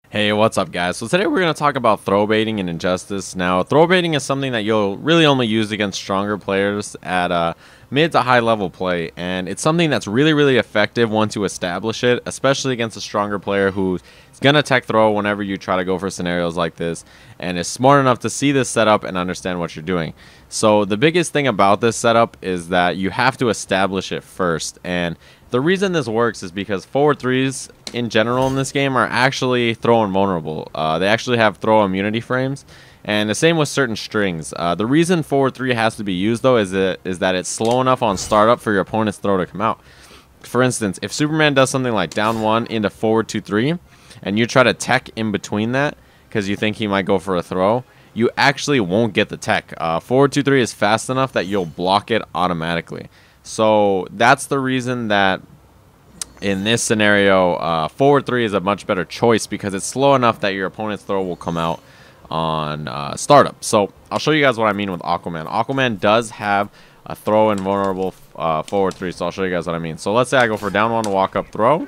Hey, what's up, guys? So today we're going to talk about throw baiting and injustice. Now, throw baiting is something that you'll really only use against stronger players at mid to high level play, and it's something that's really effective once you establish it, especially against a stronger player who's going to tech throw whenever you try to go for scenarios like this, and is smart enough to see this setup and understand what you're doing. So the biggest thing about this setup is that you have to establish it first, and the reason this works is because forward threes in general in this game are actually throw invulnerable. They actually have throw immunity frames, and the same with certain strings. The reason forward three has to be used though is that it's slow enough on startup for your opponent's throw to come out. For instance, if Superman does something like down one into forward 2-3, and you try to tech in between that because you think he might go for a throw, you actually won't get the tech. Forward 2-3 is fast enough that you'll block it automatically. So that's the reason that in this scenario, forward 3 is a much better choice because it's slow enough that your opponent's throw will come out on startup. So I'll show you guys what I mean with Aquaman. Aquaman does have a throw invulnerable forward 3, so I'll show you guys what I mean. So let's say I go for down one, walk up, throw,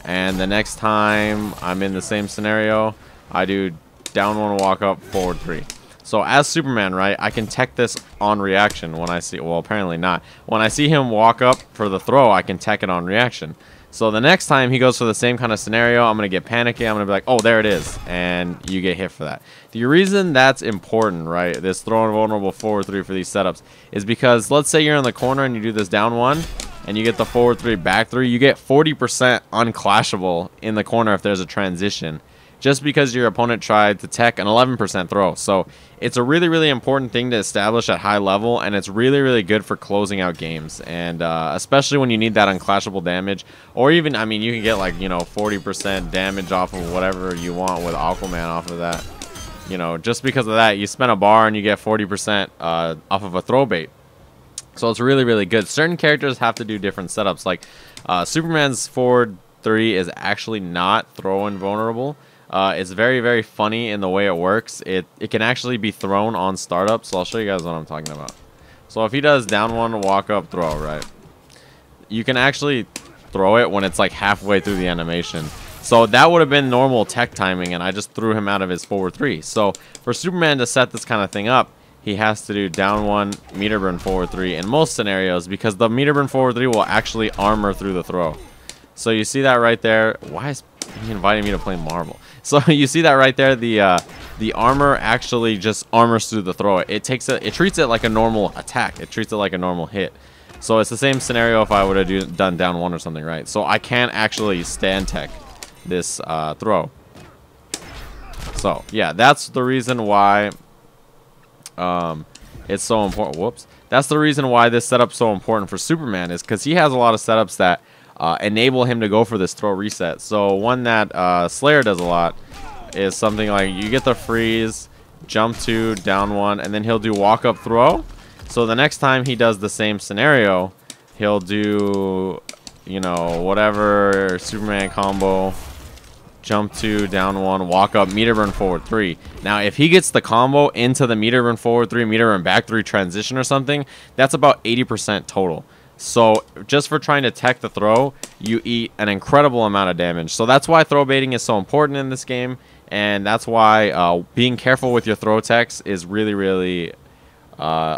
and the next time I'm in the same scenario, I do down one, walk up, forward 3. So as Superman, right, I can tech this on reaction when I see, well, apparently not. When I see him walk up for the throw, I can tech it on reaction. So the next time he goes for the same kind of scenario, I'm going to get panicky. I'm going to be like, oh, there it is. And you get hit for that. The reason that's important, right, this throw invulnerable forward 3 for these setups is because let's say you're in the corner and you do this down one and you get the forward 3, back 3, you get 40% unclashable in the corner if there's a transition, just because your opponent tried to tech an 11% throw. So it's a really important thing to establish at high level, and it's really good for closing out games, and especially when you need that unclashable damage, or even, I mean, you can get like, you know, 40% damage off of whatever you want with Aquaman off of that. You know, just because of that, you spend a bar and you get 40% off of a throw bait. So it's really good. Certain characters have to do different setups. Like Superman's forward 3 is actually not throw invulnerable. It's very funny in the way it works. It can actually be thrown on startup, so I'll show you guys what I'm talking about. So if he does down one, walk up, throw, right, you can actually throw it when it's like halfway through the animation. So that would have been normal tech timing, and I just threw him out of his forward 3. So for Superman to set this kind of thing up, he has to do down one, meter burn forward 3 in most scenarios, because the meter burn forward 3 will actually armor through the throw. So you see that right there. Why is he inviting me to play marble? So you see that right there. The armor actually just armors through the throw. It treats it like a normal attack. It treats it like a normal hit. So it's the same scenario if I would have done down one or something, right? So I can't actually stand tech this throw. So yeah, that's the reason why it's so important. Whoops. That's the reason why this setup's so important for Superman, is because he has a lot of setups that enable him to go for this throw reset. So one that Slayer does a lot is something like you get the freeze, jump 2, down 1, and then he'll do walk up throw. So the next time he does the same scenario, he'll do, you know, whatever Superman combo, jump 2, down 1, walk up, meter burn forward 3. Now if he gets the combo into the meter burn forward 3, meter burn back 3 transition or something, that's about 80% total. So just for trying to tech the throw, you eat an incredible amount of damage. So that's why throw baiting is so important in this game, and that's why being careful with your throw techs is really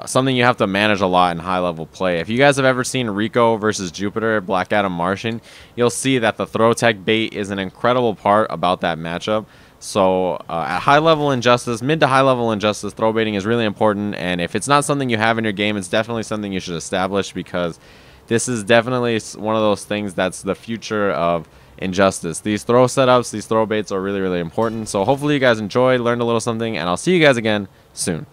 something you have to manage a lot in high level play. If you guys have ever seen Rico versus Jupiter, Black Adam Martian, you'll see that the throw tech bait is an incredible part about that matchup. So at high level injustice, mid to high level injustice, throw baiting is really important, and if it's not something you have in your game, it's definitely something you should establish, because this is definitely one of those things that's the future of injustice. These throw setups, these throw baits are really important. So hopefully you guys enjoyed, learned a little something, and I'll see you guys again soon.